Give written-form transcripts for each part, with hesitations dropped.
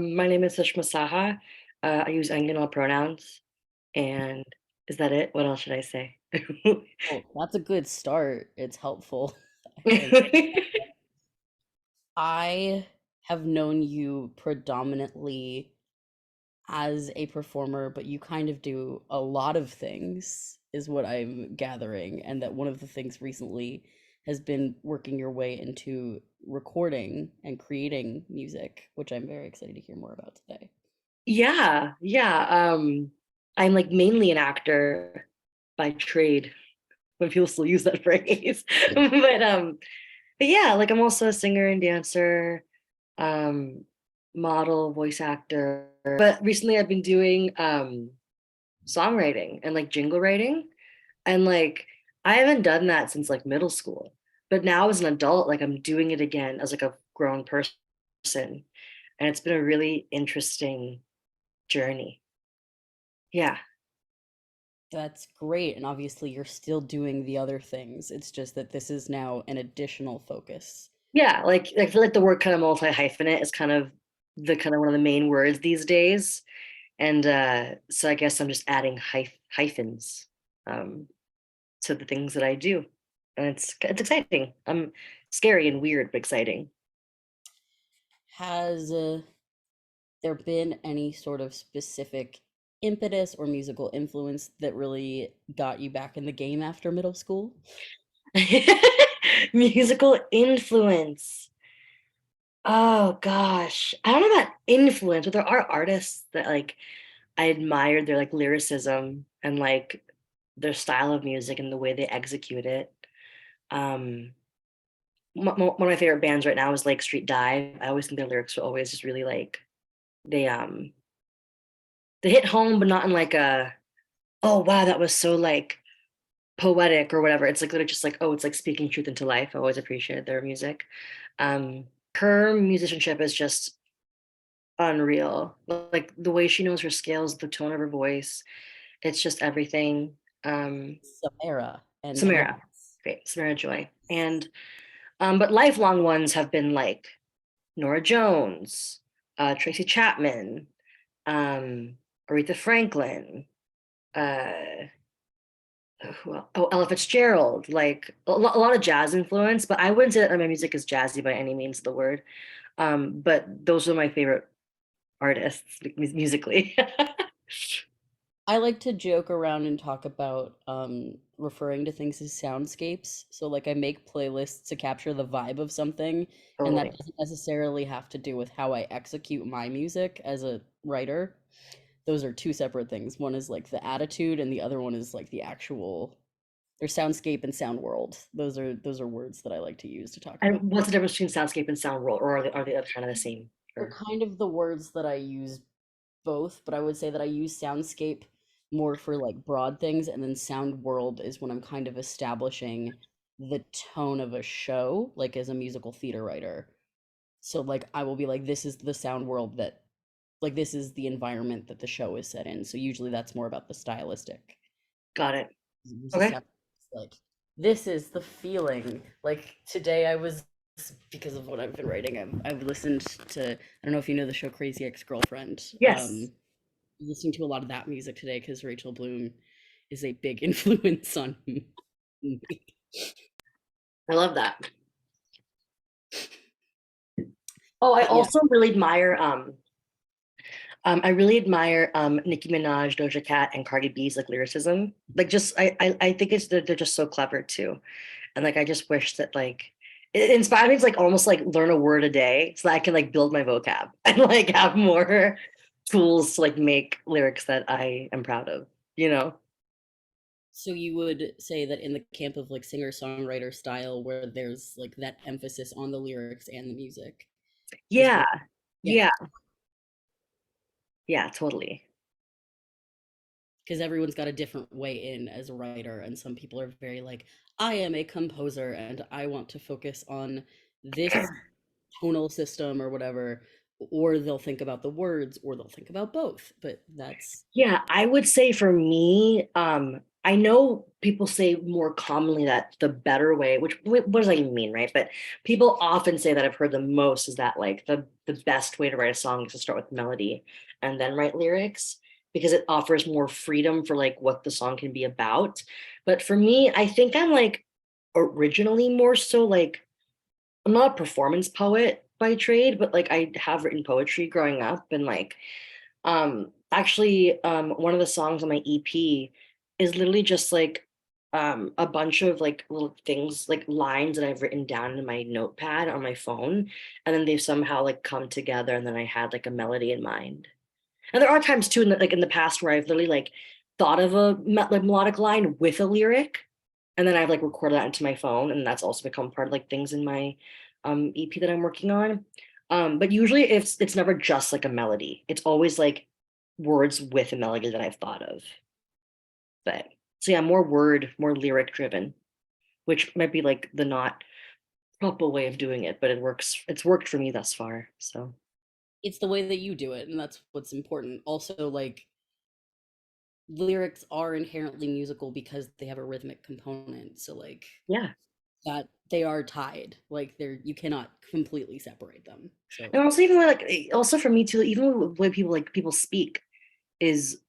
My name is Sushma Saha. I use I and all pronouns. And is that it? What else should I say? Oh, that's a good start. It's helpful, I think. I have known you predominantly as a performer, but you kind of do a lot of things, is what I'm gathering. And that one of the things recently has been working your way into recording and creating music, which I'm very excited to hear more about today. Yeah, yeah. I'm like mainly an actor by trade, when people still use that phrase. But yeah, like I'm also a singer and dancer, um, model, voice actor. But recently I've been doing songwriting and like jingle writing. And like I haven't done that since like middle school. But now as an adult, like I'm doing it again as like a grown person. And it's been a really interesting journey. Yeah. That's great. And obviously, you're still doing the other things. It's just that this is now an additional focus. Yeah. Like I feel like the word kind of multi-hyphenate is kind of the kind of one of the main words these days. And so I guess I'm just adding hyphens um, to the things that I do. And it's exciting. I'm scary and weird, but exciting. Has there been any sort of specific impetus or musical influence that really got you back in the game after middle school? Musical influence. Oh gosh. I don't know about influence, but there are artists that like I admire their like lyricism and like their style of music and the way they execute it. Um one of my favorite bands right now is Lake Street Dive. I always think their lyrics are always just really like they um they hit home, but not in like a, oh wow, that was so like poetic or whatever. It's like literally just like, oh, it's like speaking truth into life. I always appreciated their music. Um, her musicianship is just unreal. Like the way she knows her scales, the tone of her voice, it's just everything. Samara and Samara, Lawrence. great, Samara Joy. And but lifelong ones have been like Nora Jones, Tracy Chapman, um, Aretha Franklin, uh, oh, Ella Fitzgerald, like a lot of jazz influence, but I wouldn't say that my music is jazzy by any means of the word. But those are my favorite artists like, musically. I like to joke around and talk about referring to things as soundscapes. So like I make playlists to capture the vibe of something, and that Totally. doesn't necessarily have to do with how I execute my music as a writer. Those are two separate things. One is like the attitude and the other one is like the actual there's soundscape and sound world. Those are words that I like to use to talk about. And what's the difference between soundscape and sound world, or are they kind of the same? They're Or kind of the words that I use both, but I would say that I use soundscape more for like broad things, and then sound world is when I'm kind of establishing the tone of a show, like as a musical theater writer. So like I will be like, this is the sound world that like this is the environment that the show is set in. So usually that's more about the stylistic. got it. Usually Okay. sound like this is the feeling. Like today I was because of what I've been writing, I've listened to I don't know if you know the show Crazy Ex-Girlfriend. Yes, Listening to a lot of that music today because Rachel Bloom is a big influence on me. I love that. Oh, I But yeah, also really admire I really admire Nicki Minaj, Doja Cat, and Cardi B's like lyricism. Like just I think it's they're just so clever too. And like I just wish that like it inspired me to like almost like learn a word a day so that I can like build my vocab and like have more tools to like make lyrics that I am proud of, you know? so you would say that in the camp of like singer-songwriter style where there's like that emphasis on the lyrics and the music is Yeah. where yeah, Yeah. Yeah, totally. because everyone's got a different way in as a writer, and some people are very like, I am a composer and I want to focus on this tonal system or whatever, or they'll think about the words or they'll think about both, but that's Yeah, I would say for me, I know people say more commonly that the better way, which what does that even mean, right? But people often say that I've heard the most is that like the best way to write a song is to start with melody and then write lyrics because it offers more freedom for like what the song can be about. But for me, I think I'm like originally more so like I'm not a performance poet by trade, but like I have written poetry growing up and like actually, one of the songs on my EP is literally just like a bunch of like little things, like lines that I've written down in my notepad on my phone, and then they've somehow like come together, and then I had like a melody in mind. And there are times too, in the, like in the past, where I've literally like thought of a like melodic line with a lyric, and then I've like recorded that into my phone, and that's also become part of like things in my EP that I'm working on. But usually it's never just like a melody. It's always like words with a melody that I've thought of. But so yeah, more word, more lyric driven, which might be like the not proper way of doing it, but it works. It's worked for me thus far. So It's the way that you do it, and that's what's important. Also, like, lyrics are inherently musical because they have a rhythmic component. So like yeah. that they are tied. Like they're you cannot completely separate them. So And also even like also for me too, even the way people like people speak is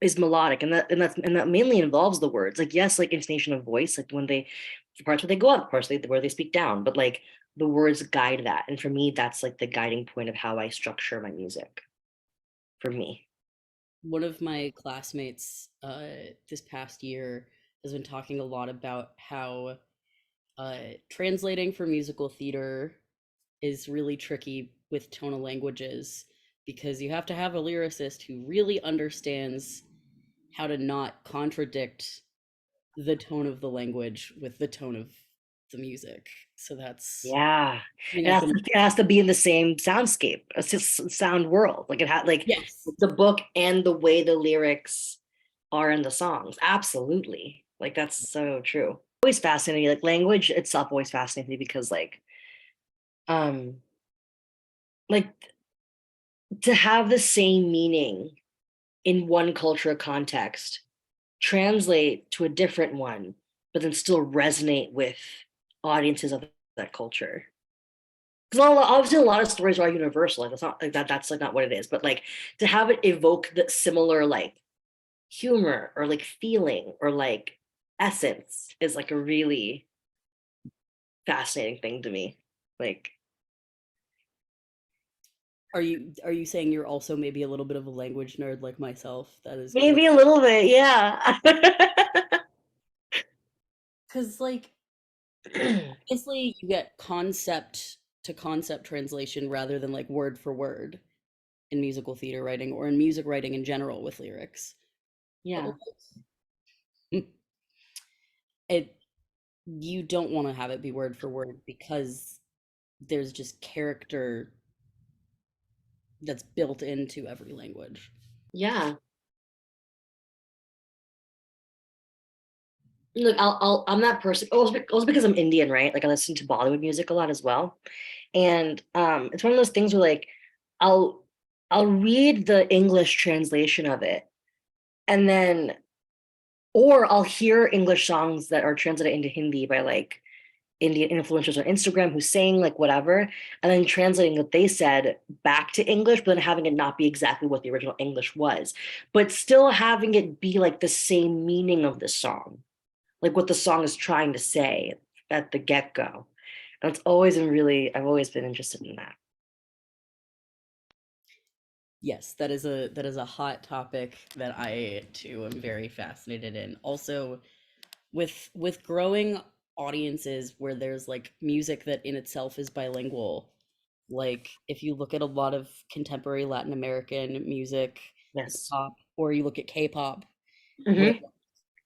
is melodic and that mainly involves the words. Like yes, like intonation of voice, like when they the parts where they go up, parts where they speak down, but like the words guide that. And for me, that's like the guiding point of how I structure my music for me. one of my classmates this past year has been talking a lot about how translating for musical theater is really tricky with tonal languages because you have to have a lyricist who really understands how to not contradict the tone of the language with the tone of the music. So that's Yeah. something I've been. It has to be in the same soundscape, it's just sound world. Like it had like Yes. the book and the way the lyrics are in the songs. Absolutely. Like that's so true. Always fascinating. Like language itself always fascinates me because um like to have the same meaning in one cultural context translate to a different one, but then still resonate with audiences of that culture. Because obviously a lot of stories are universal. Like that's not like that. That's like not what it is. But like to have it evoke the similar like humor or like feeling or like essence is like a really fascinating thing to me. Like Are you saying you're also maybe a little bit of a language nerd like myself? That is great. maybe a little bit, yeah. Cuz like obviously you get concept to concept translation rather than like word for word in musical theater writing or in music writing in general with lyrics. But Yeah. like, it you don't want to have it be word for word because there's just character that's built into every language. Yeah. Look, I'm that person. Also because I'm Indian, right? Like I listen to Bollywood music a lot as well. And it's one of those things where like I'll I'll read the English translation of it and then or I'll hear English songs that are translated into Hindi by like Indian influencers on Instagram who's saying like whatever, and then translating what they said back to English, but then having it not be exactly what the original English was, but still having it be like the same meaning of the song, like what the song is trying to say at the get-go. And it's always been really, I've always been interested in that. Yes, that is a hot topic that I too am very fascinated in. Also, with growing audiences where there's like music that in itself is bilingual, like if you look at a lot of contemporary Latin American music, hip Yes. hop, or you look at K-pop, where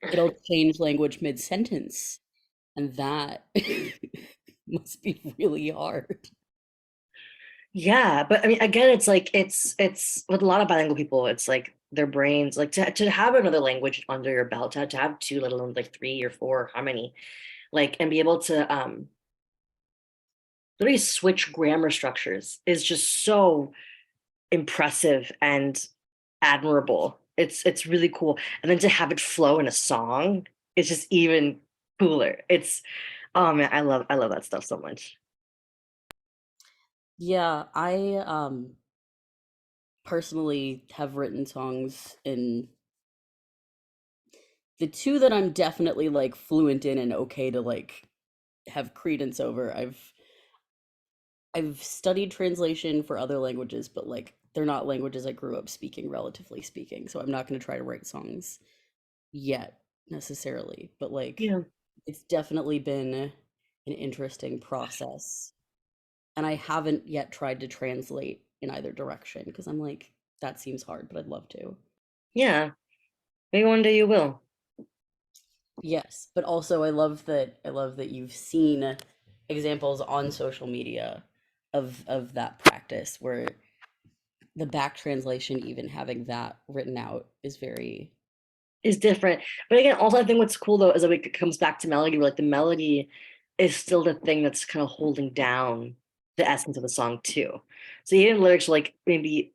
Hmm. it'll change language mid-sentence, and that must be really hard. Yeah, but I mean, again, it's like it's with a lot of bilingual people, it's like their brains like to have another language under your belt, to have two, let alone like three or four, how many, like, and be able to literally switch grammar structures is just so impressive and admirable. It's really cool. And then to have it flow in a song, it's just even cooler. It's oh man, I love that stuff so much. Yeah, I personally have written songs in the two that I'm definitely like fluent in and okay to like have credence over. I've studied translation for other languages, but like they're not languages I grew up speaking, relatively speaking. So I'm not going to try to write songs yet necessarily, but like Yeah. it's definitely been an interesting process. And I haven't yet tried to translate in either direction because I'm like, that seems hard, but I'd love to. Yeah. Maybe one day you will. Yes, but also I love that you've seen examples on social media of that practice where the back translation, even having that written out, is very Is different. But again, also I think what's cool though is that it comes back to melody, where like the melody is still the thing that's kind of holding down the essence of the song too. So even lyrics are like maybe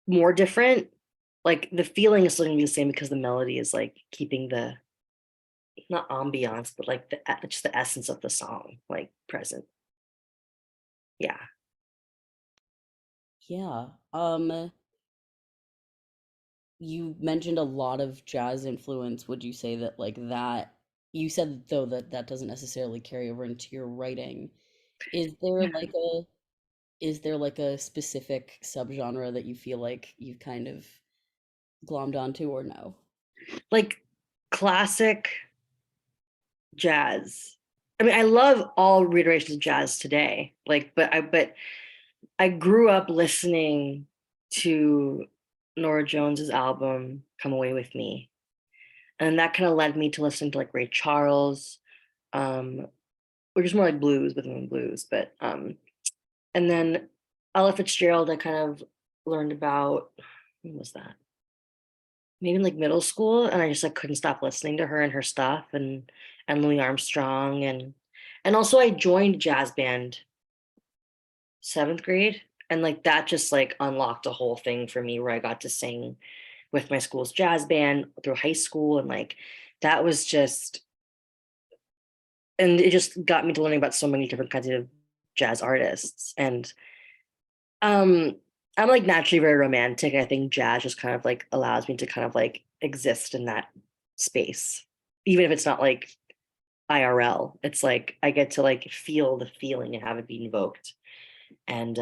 more different, like the feeling is still gonna be the same because the melody is like keeping the not ambiance, but like just the essence of the song like present. Yeah. yeah. You mentioned a lot of jazz influence. Would you say that like that you said though that that doesn't necessarily carry over into your writing. Is there like a is there like a specific subgenre that you feel like you've kind of glommed onto or no? Like classic jazz. I mean, I love all reiterations of jazz today. Like, but I grew up listening to Nora Jones's album "Come Away with Me," and that kind of led me to listen to like Ray Charles, um, which is more like blues, but than blues. And then Ella Fitzgerald, I kind of learned about. When was that? Maybe in like middle school, and I just like couldn't stop listening to her and her stuff, and Louis Armstrong, and also I joined jazz band seventh grade, and like that just like unlocked a whole thing for me where I got to sing with my school's jazz band through high school, and like that was just and it just got me to learning about so many different kinds of jazz artists. And um I'm like naturally very romantic. I think jazz just kind of like allows me to kind of like exist in that space, even if it's not like IRL. It's like I get to like feel the feeling and have it be invoked. And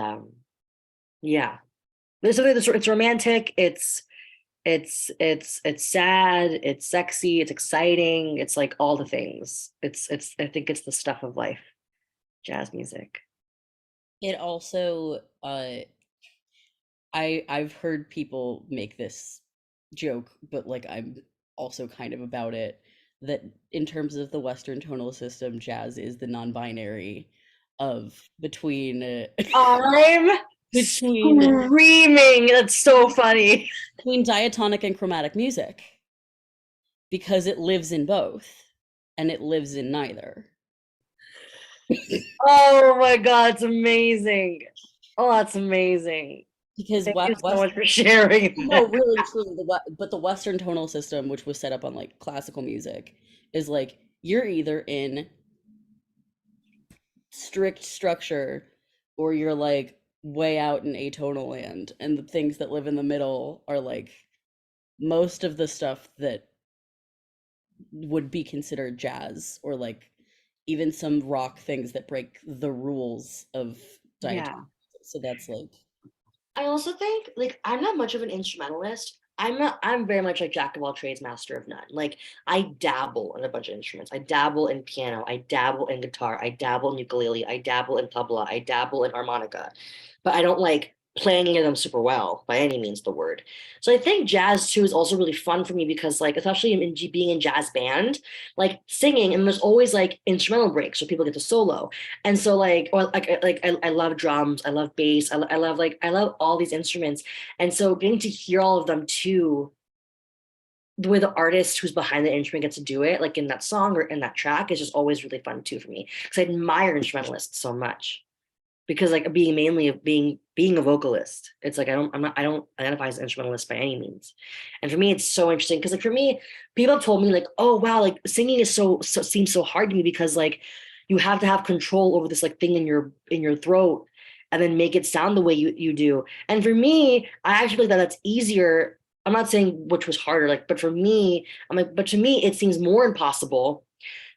yeah, there's something that's it's romantic. It's sad. It's sexy. It's exciting. It's like all the things. It's I think it's the stuff of life. Jazz music. It also I've heard people make this joke, but like I'm also kind of about it that in terms of the Western tonal system, jazz is the non-binary of I'm between screaming. That's so funny. between diatonic and chromatic music because it lives in both and it lives in neither. Oh my God, it's amazing. Oh, that's amazing. Because Thank you so West much for sharing no, that. really and truly but the Western tonal system, which was set up on like classical music, is like you're either in strict structure or you're like way out in atonal land, and the things that live in the middle are like most of the stuff that would be considered jazz or like even some rock things that break the rules of diatonic. Yeah. So that's like I also think like I'm not much of an instrumentalist. I'm very much like jack of all trades, master of none. Like I dabble in a bunch of instruments. I dabble in piano, I dabble in guitar, I dabble in ukulele, I dabble in tabla, I dabble in harmonica. But I don't like play any of them super well by any means the word. So I think jazz too is also really fun for me because like especially being in jazz band, like singing and there's always like instrumental breaks where people get to solo. And so like or like I love drums, I love bass, I love like I love all these instruments. And so getting to hear all of them too, the way the artist who's behind the instrument gets to do it, like in that song or in that track, is just always really fun too for me. Because I admire instrumentalists so much. Because like being mainly being being a vocalist. It's like I don't identify as an instrumentalist by any means. And for me, it's so interesting because like for me, people have told me like, oh wow, like singing is so seems so hard to me because like you have to have control over this like thing in your throat and then make it sound the way you do. And for me, I actually feel like that's easier. I'm not saying which was harder, like, but for me, I'm like, but to me, it seems more impossible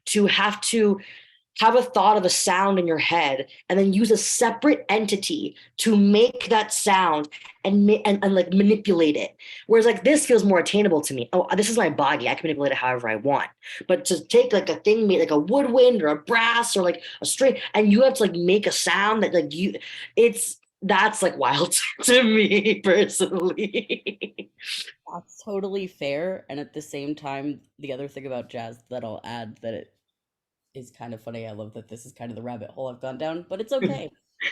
to have a thought of a sound in your head and then use a separate entity to make that sound and like manipulate it. Whereas like this feels more attainable to me. Oh, this is my body. I can manipulate it however I want. But to take like a thing made like a woodwind or a brass or like a string, and you have to like make a sound that like you, it's that's like wild to me personally. That's totally fair. And at the same time, the other thing about jazz that I'll add that it is kind of funny. I love that this is kind of the rabbit hole I've gone down, but it's okay.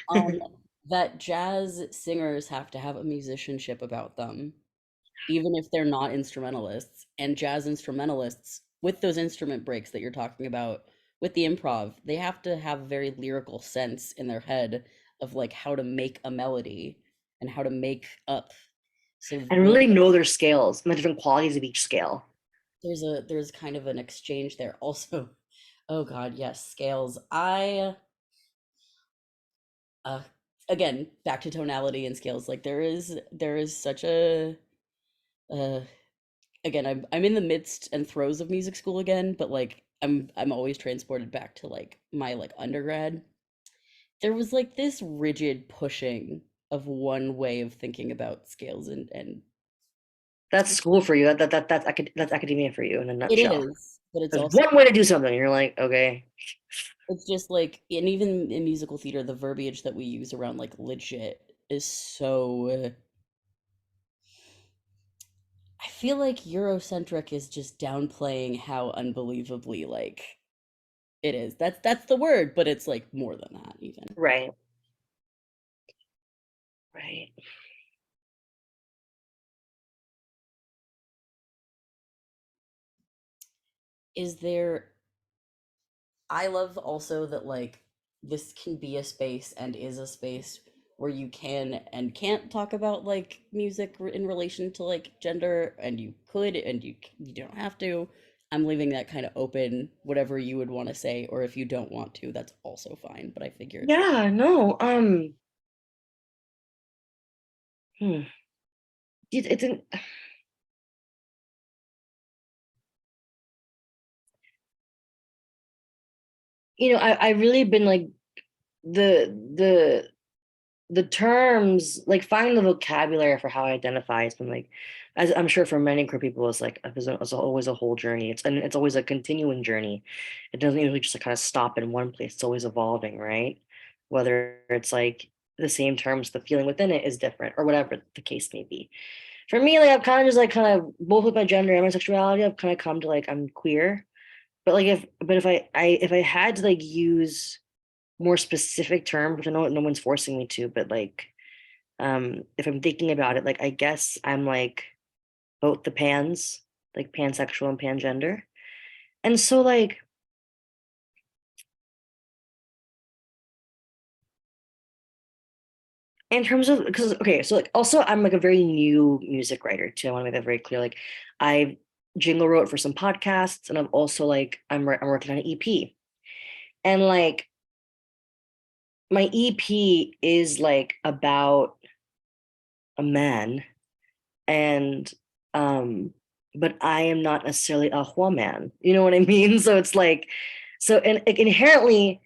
Um, that jazz singers have to have a musicianship about them, even if they're not instrumentalists. And jazz instrumentalists, with those instrument breaks that you're talking about, with the improv, they have to have a very lyrical sense in their head of like how to make a melody and how to make up. So And when really know their scales and the different qualities of each scale. there's kind of an exchange there also. Oh God, yes, scales. I uh again, back to tonality and scales. Like there is such a uh again, I'm in the midst and throes of music school again, but like I'm always transported back to like my like undergrad. There was like this rigid pushing of one way of thinking about scales and That's school for you. That's academia for you in a it nutshell. is, but it's There's also one way to do something. You're like, okay, it's just like, and even in musical theater, the verbiage that we use around like legit is so I feel like Eurocentric is just downplaying how unbelievably like it is. That's the word, but it's like more than that even. right, right. Is there I love also that like this can be a space and is a space where you can and can't talk about like music in relation to like gender, and you could and you don't have to. I'm leaving that kind of open, whatever you would want to say, or if you don't want to, that's also fine. But I figured Yeah, no. Hmm. It's an, I really been like the the the terms like finding the vocabulary for how I identify has been like, as I'm sure for many queer people, it's always a whole journey. It's always a continuing journey. It doesn't usually just like kind of stop in one place. It's always evolving, right? Whether it's like the same terms, the feeling within it is different, or whatever the case may be. For me, like I've kind of just like kind of both with my gender and my sexuality, I've kind of come to like I'm queer. But like if I had to like use more specific terms, which I know no one's forcing me to, but like if I'm thinking about it, like I guess I'm like both the pans, like pansexual and pangender. And so like in terms of because okay, so like also I'm like a very new music writer too. I want to make that very clear. Like I jingle wrote for some podcasts and I'm also like I'm working on an EP. And like my EP is like about a man and um but I am not necessarily a woman. You know what I mean? So it's like so and like, inherently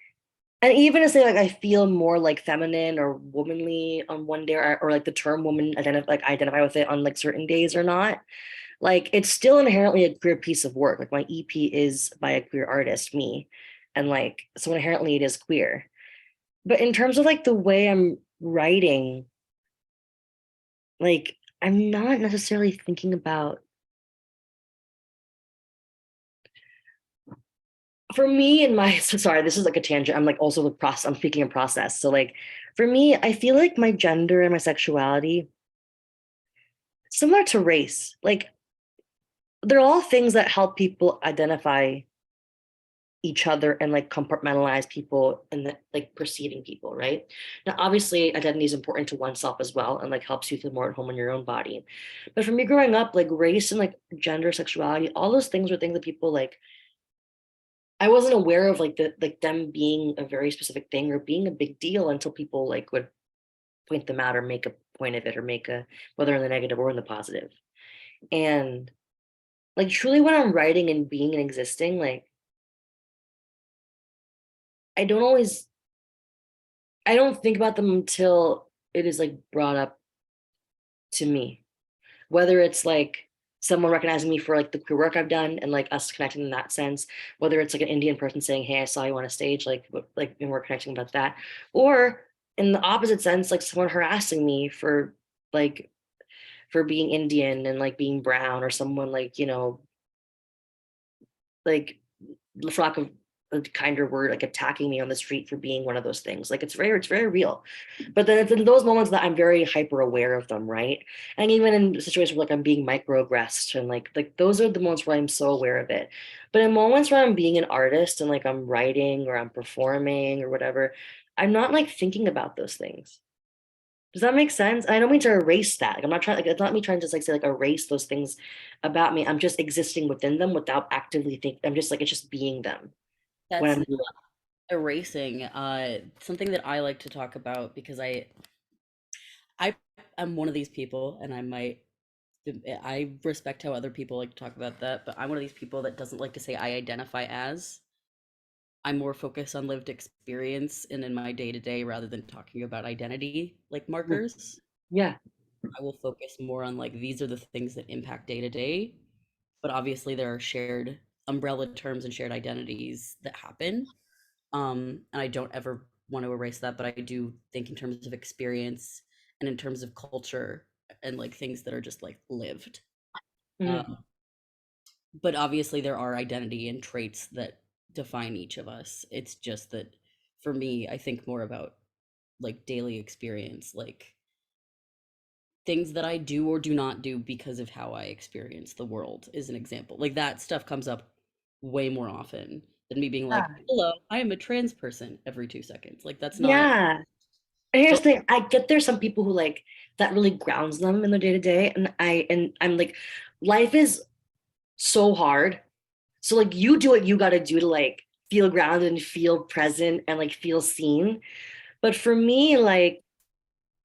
and even to say like I feel more like feminine or womanly on one day or like the term woman identify with it on like certain days or not, like it's still inherently a queer piece of work. Like my EP is by a queer artist, me, and like so inherently it is queer. But in terms of like the way I'm writing, like I'm not necessarily thinking about for me and my so sorry, this is like a tangent. I'm like also the process. I'm speaking in process. So like for me, I feel like my gender and my sexuality similar to race. Like they're all things that help people identify each other and like compartmentalize people and like perceiving people, right? Now, obviously, identity is important to oneself as well and like helps you feel more at home in your own body. But for me growing up, like race and like gender, sexuality, all those things were things that people like I wasn't aware of like like them being a very specific thing or being a big deal until people like would point them out or make a point of it or make a whether in the negative or in the positive. And like truly when I'm writing and being and existing, like I don't always I don't think about them until it is like brought up to me. Whether it's like someone recognizing me for like the queer work I've done and like us connecting in that sense, whether it's like an Indian person saying, "Hey, I saw you on a stage," like and we're connecting about that, or in the opposite sense, like someone harassing me for like for being Indian and like being brown, or someone like like for lack of a kinder word, like attacking me on the street for being one of those things. Like it's very real. But then it's in those moments that I'm very hyper aware of them, right? And even in situations where like I'm being microaggressed and like those are the moments where I'm so aware of it. But in moments where I'm being an artist and like I'm writing or I'm performing or whatever, I'm not like thinking about those things. Does that make sense? I don't mean to erase that. Like I'm not trying, like it's not me trying to just like say like erase those things about me. I'm just existing within them without actively thinking. I'm just like it's just being them when That's I'm not erasing. Something that I like to talk about because I am one of these people, and I respect how other people like to talk about that, but I'm one of these people that doesn't like to say I identify as. I'm more focused on lived experience and in my day to day rather than talking about identity like doing. markers. Yeah. I will focus more on like these are the things that impact day to day, but obviously there are shared umbrella terms and shared identities that happen. And I don't ever want to erase that, but I do think in terms of experience and in terms of culture and like things that are just like lived. Mhm. Um, but obviously there are identity and traits that define each of us. It's just that for me, I think more about like daily experience, like things that I do or do not do because of how I experience the world is an example. Like that stuff comes up way more often than me being like, hello, I am a trans person every 2 seconds. Like that's not Yeah. And here's so. the thing, I get there's some people who like that really grounds them in their day to day. And I'm like, life is so hard. So like you do what you gotta do to like feel grounded and feel present and like feel seen. But for me, like,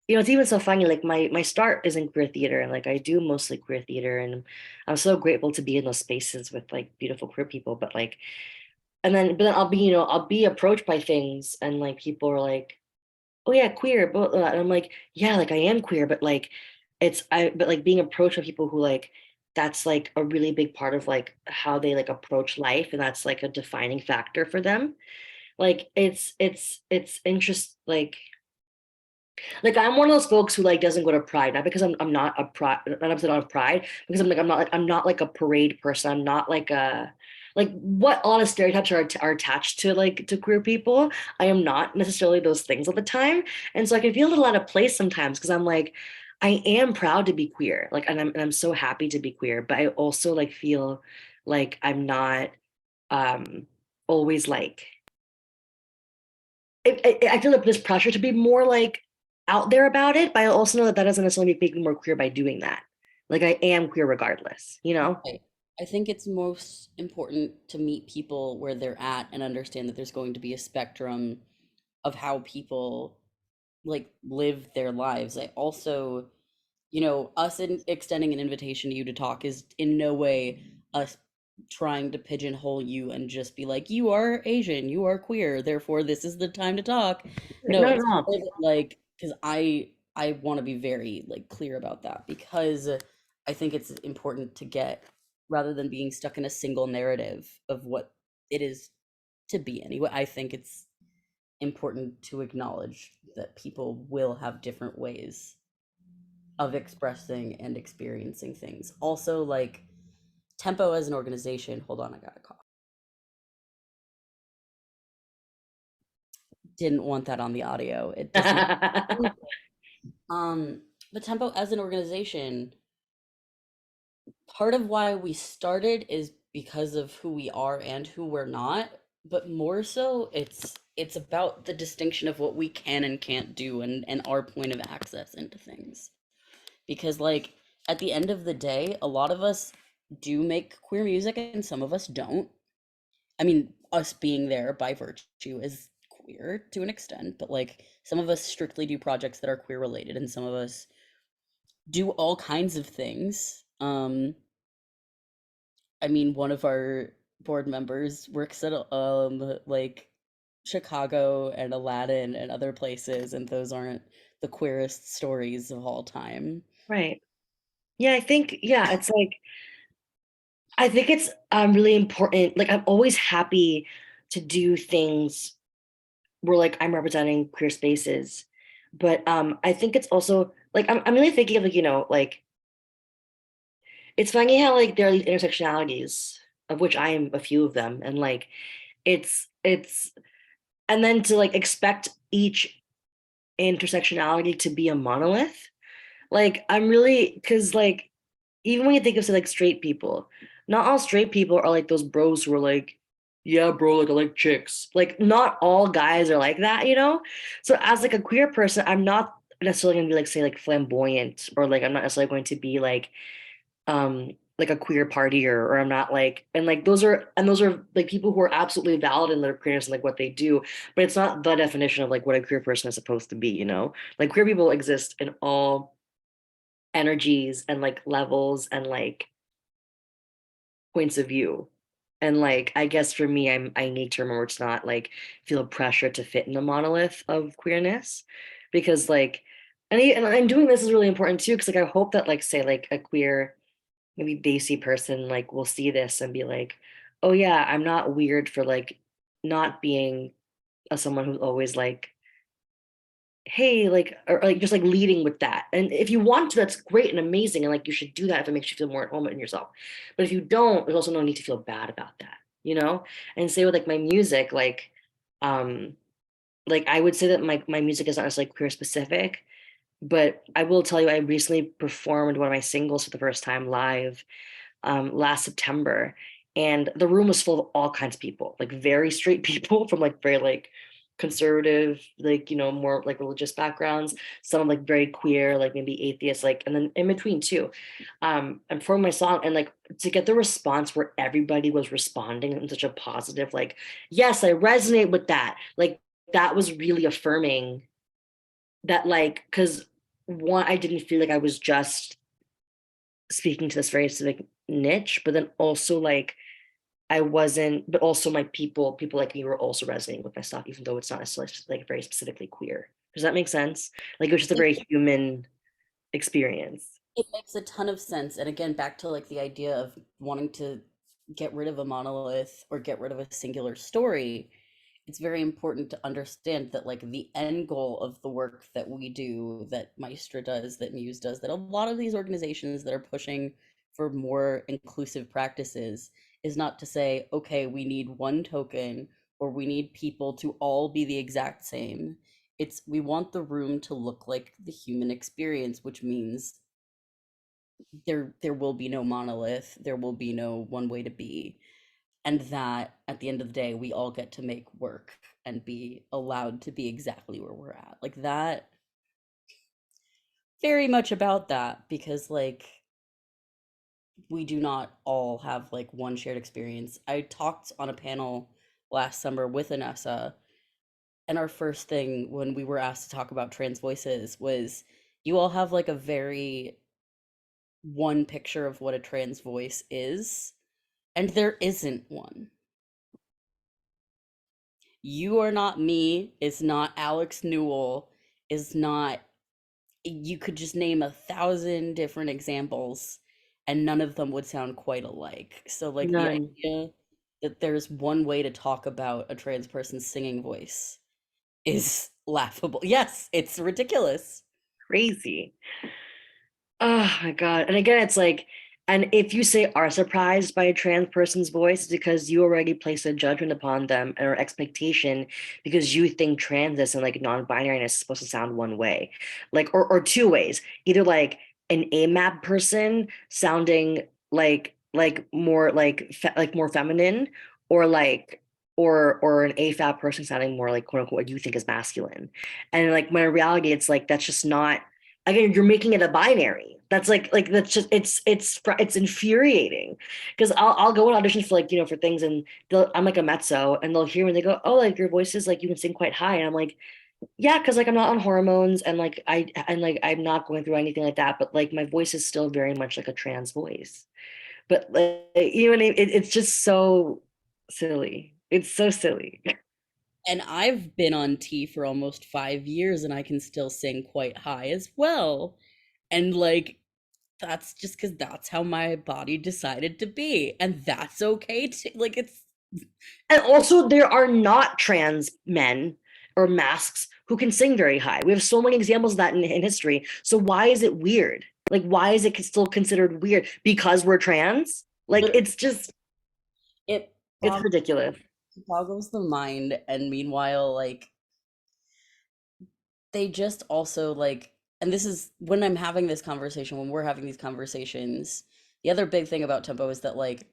it's even so funny, like my start is in queer theater and like I do mostly queer theater and I'm so grateful to be in those spaces with like beautiful queer people. But like but then I'll be approached by things and like people are like, oh yeah, queer, but and I'm like, yeah, like I am queer, but like but like being approached by people who like that's like a really big part of like how they like approach life and that's like a defining factor for them. Like it's interest like I'm one of those folks who like doesn't go to Pride, not because I'm not a pride, not upset on Pride, because I'm not like a parade person. I'm not like a like what a lot of stereotypes are attached to like to queer people. I am not necessarily those things all the time, and so I can feel a little out of place sometimes because I'm like, I am proud to be queer, like, and I'm so happy to be queer, but I also like feel like I'm not um always like I feel like there's pressure to be more like out there about it, but I also know that that doesn't necessarily make me more queer by doing that. Like I am queer regardless, you know? Right. I think it's most important to meet people where they're at and understand that there's going to be a spectrum of how people like live their lives. I also, us extending an invitation to you to talk is in no way us trying to pigeonhole you and just be like, you are Asian, you are queer, therefore this is the time to talk. No, Not at it's all. more that, like, because I want to be very like clear about that because I think it's important to get rather than being stuck in a single narrative of what it is to be anyway. I think it's important to acknowledge that people will have different ways of expressing and experiencing things. Also, like Tempo as an organization, hold on, I got a cough. Didn't want that on the audio. It does not. Um, but Tempo as an organization, part of why we started is because of who we are and who we're not. but more so it's about the distinction of what we can and can't do, and our point of access into things. Because like at the end of the day, a lot of us do make queer music and some of us don't. I mean, us being there by virtue is queer to an extent, but like some of us strictly do projects that are queer related and some of us do all kinds of things. I mean, one of our board members works at like Chicago and Aladdin and other places, and those aren't the queerest stories of all time. Right. Yeah, I think, yeah, it's like, I think it's really important. Like, I'm always happy to do things where like I'm representing queer spaces. But I think it's also like I'm really thinking of like, like it's funny how like there are these intersectionalities of which I am a few of them. And like it's and then to like expect each intersectionality to be a monolith. Like I'm really because like even when you think of say like straight people, not all straight people are like those bros who are like, yeah, bro, like I like chicks. Like not all guys are like that, you know? So as like a queer person, I'm not necessarily gonna be like say like flamboyant or like I'm not necessarily going to be like a queer partier or I'm not like and like those are like people who are absolutely valid in their queerness and like what they do, but it's not the definition of like what a queer person is supposed to be, you know? Like queer people exist in all energies and like levels and like points of view. And like I guess for me, I need to remember to not like feel pressure to fit in the monolith of queerness because like and doing this is really important too because like I hope that like say like a queer maybe bassy person like will see this and be like, oh yeah, I'm not weird for like not being someone who's always like hey, like, or like just like leading with that. And if you want to, that's great and amazing. And like you should do that if it makes you feel more at home in yourself. But if you don't, there's also no need to feel bad about that, you know? And say with like my music, um, like I would say that my music is not necessarily queer specific, but I will tell you, I recently performed one of my singles for the first time live last September, and the room was full of all kinds of people, like very straight people from like very like conservative, like more like religious backgrounds, some like very queer, like maybe atheist, like and then in between too. And for my song, and like to get the response where everybody was responding in such a positive, like, yes, I resonate with that. Like that was really affirming that like because one, I didn't feel like I was just speaking to this very specific niche, but then also like I wasn't, but also my people like me were also resonating with my stuff, even though it's not necessarily like very specifically queer. Does that make sense? Like it was just a It, very human experience. it makes a ton of sense. And again, back to like the idea of wanting to get rid of a monolith or get rid of a singular story, it's very important to understand that like the end goal of the work that we do, that Maestra does, that Muse does, that a lot of these organizations that are pushing for more inclusive practices is not to say, okay, we need one token or we need people to all be the exact same. It's we want the room to look like the human experience, which means there will be no monolith, there will be no one way to be, and that at the end of the day we all get to make work and be allowed to be exactly where we're at, like that. Very much about that, because like we do not all have like one shared experience. I talked on a panel last summer with Anessa, and our first thing when we were asked to talk about trans voices was, you all have like a very one picture of what a trans voice is, and there isn't one. You Are Not Me is not Alex Newell, is not, you could just name 1,000 different examples and none of them would sound quite alike. So like the None. idea that there's one way to talk about a trans person's singing voice is laughable. Yes, it's ridiculous. Crazy. Oh my God. And again, it's like, and if you say are surprised by a trans person's voice, it's because you already placed a judgment upon them or expectation because you think transness and like non-binariness is supposed to sound one way. Like, or two ways. Either like an AMAP person sounding like more like more feminine, or like or an AFAB person sounding more like quote unquote what you think is masculine. And like when in reality it's like that's just not, again, you're making it a binary. That's like that's just it's infuriating because I'll go and audition for like, you know, for things and I'm like a mezzo and they'll hear me and they go, oh, like your voice is like you can sing quite high. And I'm like, yeah, because like I'm not on hormones and like I'm not going through anything like that, but like my voice is still very much like a trans voice. But like, you know what I mean? It's just so silly. It's so silly. And I've been on T for almost 5 years and I can still sing quite high as well. And like, that's just because that's how my body decided to be. And that's okay to, like, it's, And also, there are not trans men or masks who can sing very high. We have so many examples of that in history. So why is it weird? Like, why is it still considered weird? Because we're trans? Like, but it's just, it it's boggles, ridiculous. boggles the mind. And meanwhile, like, they just also like, and this is when I'm having this conversation, when we're having these conversations, the other big thing about tempo is that like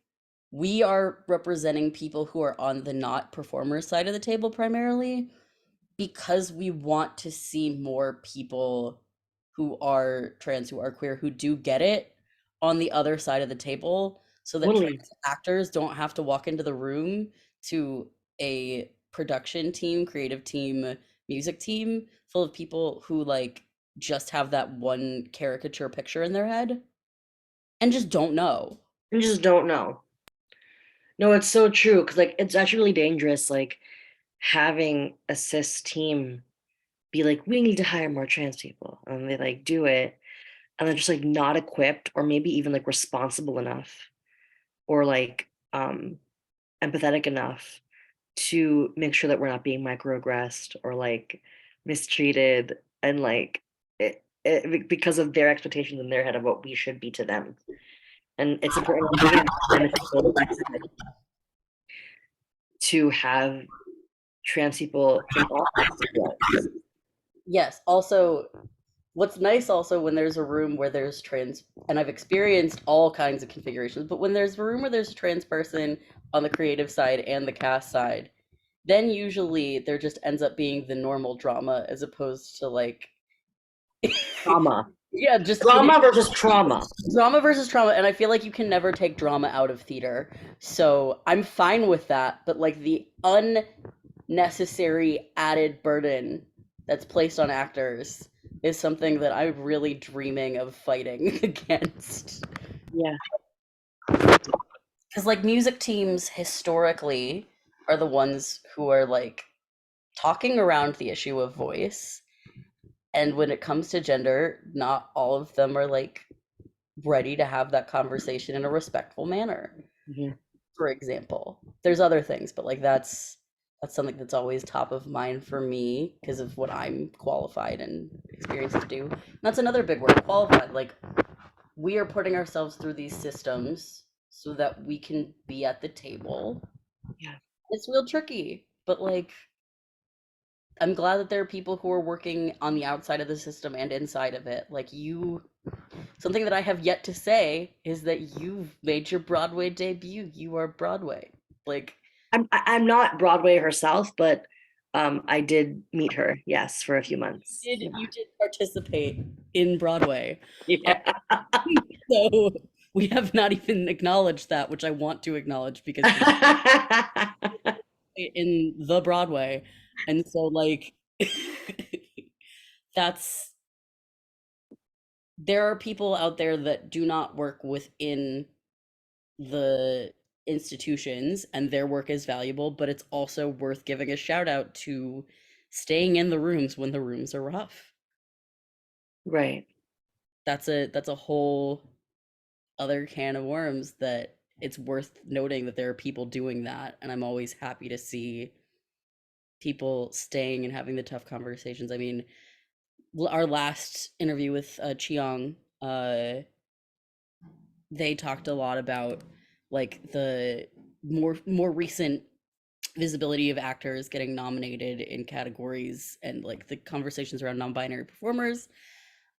we are representing people who are on the not performer side of the table primarily because we want to see more people who are trans, who are queer, who do get it on the other side of the table so that Totally. trans actors don't have to walk into the room to a production team, creative team, music team full of people who like just have that one caricature picture in their head and just don't know. You just don't know. No, it's so true. Cause like it's actually really dangerous, like having a cis team be like, we need to hire more trans people. And they like do it. And they're just like not equipped or maybe even like responsible enough or like empathetic enough to make sure that we're not being microaggressed or like mistreated and like because of their expectations in their head of what we should be to them. And it's important again, and it's so sexist to have trans people in office. Yes. Yes, also what's nice also when there's a room where there's trans, and I've experienced all kinds of configurations, but when there's a room where there's a trans person on the creative side and the cast side, then usually there just ends up being the normal drama as opposed to like Trauma. yeah, just it, Drama versus trauma. drama versus trauma. And I feel like you can never take drama out of theater. So I'm fine with that, but like the unnecessary added burden that's placed on actors is something that I'm really dreaming of fighting against. Yeah. Because like music teams historically are the ones who are like talking around the issue of voice. And when it comes to gender, not all of them are like ready to have that conversation in a respectful manner. Mhm. For example, there's other things, but like that's something that's always top of mind for me because of what I'm qualified and experienced to do. And that's another big word, qualified. Like we are putting ourselves through these systems so that we can be at the table. Yeah. It's real tricky, but like I'm glad that there are people who are working on the outside of the system and inside of it. Like you, something that I have yet to say is that you've made your Broadway debut. You are Broadway. Like I'm not Broadway herself, but I did meet her, yes, for a few months. you did participate in Broadway. Uh, Yeah. so we have not even acknowledged that, which I want to acknowledge because we in the Broadway. And so like that's there are people out there that do not work within the institutions and their work is valuable, but it's also worth giving a shout out to staying in the rooms when the rooms are rough. Right. That's a whole other can of worms that it's worth noting that there are people doing that, and I'm always happy to see people staying and having the tough conversations. I mean, our last interview with Chiang, they talked a lot about like the more recent visibility of actors getting nominated in categories and like the conversations around non-binary performers.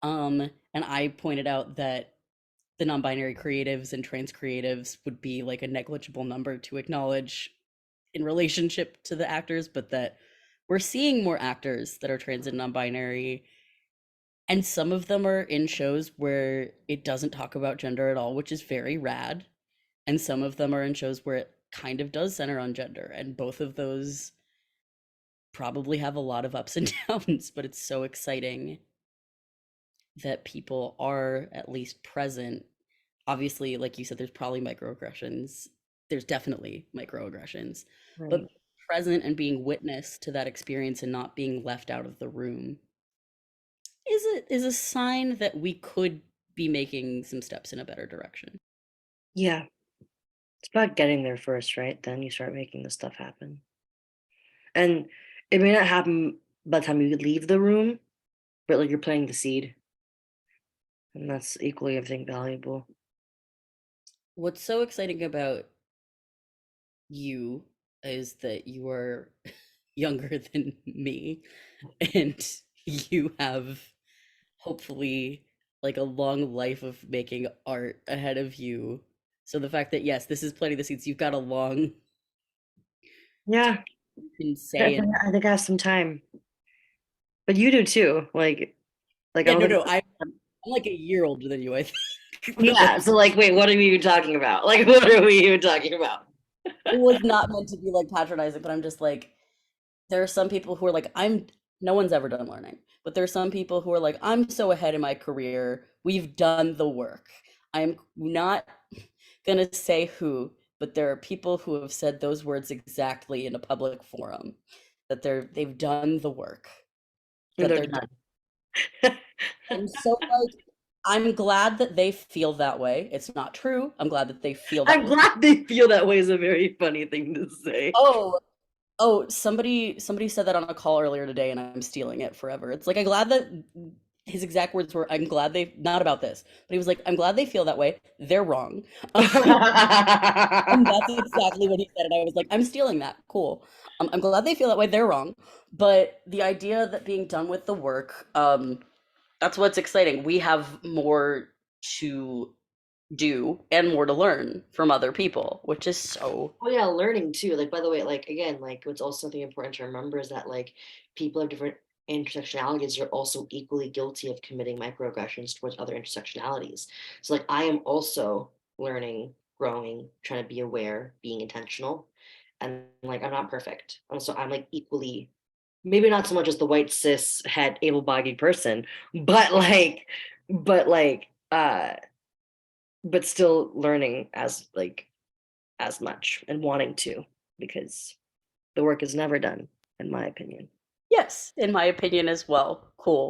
And I pointed out that the non-binary creatives and trans creatives would be like a negligible number to acknowledge in relationship to the actors, but that we're seeing more actors that are trans and non-binary, and some of them are in shows where it doesn't talk about gender at all, which is very rad, and some of them are in shows where it kind of does center on gender, and both of those probably have a lot of ups and downs, but it's so exciting that people are at least present. Obviously, like you said, there's probably microaggressions. There's definitely microaggressions, but Right. present and being witness to that experience and not being left out of the room is a sign that we could be making some steps in a better direction. Yeah. It's about getting there first, right? Then you start making the stuff happen. And it may not happen by the time you leave the room, but like you're planting the seed. And that's equally, I think, valuable. What's so exciting about you is that you are younger than me, and you have hopefully like a long life of making art ahead of you. So the fact that yes, this is planting the seeds, you've got a long Yeah. you can I say think and I think I have some time. But you do too. Like I yeah, don't no, think no, I'm like a year older than you, I think. But yeah, like so like wait, what are we even talking about? Like what are we even talking about? it was not meant to be like patronizing, but I'm just like there are some people who are like, I'm no one's ever done learning, but there are some people who are like, I'm so ahead in my career. We've done the work. I'm not gonna say who, but there are people who have said those words exactly in a public forum that they've done the work, And that they're they're done. and so like I'm glad that they feel that way. It's not true. I'm glad that they feel that I'm way. glad they feel that way is a very funny thing to say. Oh, oh, somebody said that on a call earlier today, and I'm stealing it forever. It's like I'm glad that his exact words were, "I'm glad they not about this," but he was like, "I'm glad they feel that way. They're wrong," and that's exactly what he said. And I was like, "I'm stealing that. Cool. I'm glad they feel that way. They're wrong." But the idea that being done with the work, that's what's exciting. We have more to do and more to learn from other people, which is so Oh yeah, learning too. Like by the way, like again, like what's also something important to remember is that like people of different intersectionalities are also equally guilty of committing microaggressions towards other intersectionalities. So like I am also learning, growing, trying to be aware, being intentional. And like I'm not perfect. And so I'm like equally maybe not so much as the white cis het able-bodied person, but but like but still learning as much and wanting to because the work is never done, in my opinion. yes, in my opinion as well. Cool.